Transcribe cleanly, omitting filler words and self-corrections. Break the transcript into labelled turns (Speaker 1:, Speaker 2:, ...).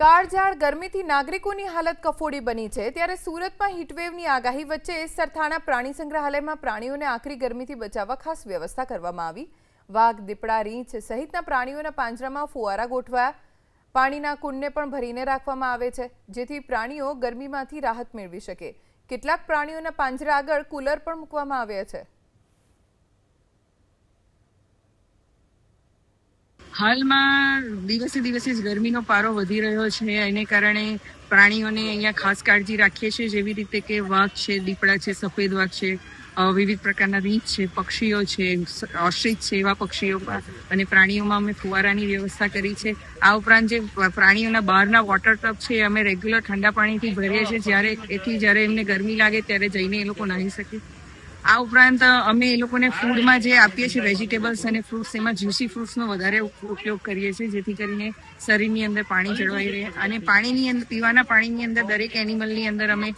Speaker 1: કાળઝાળ ગરમીથી નાગરિકોની હાલત કફોડી બની છે ત્યારે સુરતમાં હીટવેવની આગાહી વચ્ચે સરથાણા પ્રાણી સંગ્રહાલયમાં પ્રાણીઓને આકરી ગરમીથી બચાવવા ખાસ વ્યવસ્થા કરવામાં આવી। વાઘ, દીપડા, રીંછ સહિતના પ્રાણીઓના પાંજરામાં ફુવારા ગોઠવાયા। પાણીના કુંડને પણ ભરીને રાખવામાં આવે છે જેથી પ્રાણીઓ ગરમીમાંથી રાહત મેળવી શકે। કેટલાક પ્રાણીઓના પાંજરા આગળ કુલર પણ મૂકવામાં આવ્યા છે।
Speaker 2: હાલમાં દિવસે દિવસે ગરમીનો પારો વધી રહ્યો છે, એને કારણે પ્રાણીઓને અહીંયા ખાસ કાળજી રાખીએ છીએ, જેવી રીતે કે વાઘ છે, દીપડા છે, સફેદ વાઘ છે, વિવિધ પ્રકારના રીંછ છે, પક્ષીઓ છે, ઓસ્ટ્રીચ છે, એવા પક્ષીઓમાં અને પ્રાણીઓમાં અમે ફુવારાની વ્યવસ્થા કરી છે। આ ઉપરાંત જે પ્રાણીઓના બહારના વોટર ટબ છે અમે રેગ્યુલર ઠંડા પાણીથી ભરીએ છીએ, જ્યારે એમને ગરમી લાગે ત્યારે જઈને એ લોકો નાહી શકે। આ ઉપરાંત અમે એ લોકોને ફૂડમાં જે આપીએ છીએ વેજીટેબલ્સ અને ફ્રૂટ્સ, એમાં જ્યુસી ફ્રૂટ્સનો વધારે ઉપયોગ કરીએ છીએ, જેથી કરીને શરીરની અંદર પાણી જળવાઈ રહે। અને પાણીની અંદર, પીવાના પાણીની અંદર દરેક એનિમલની અંદર અમે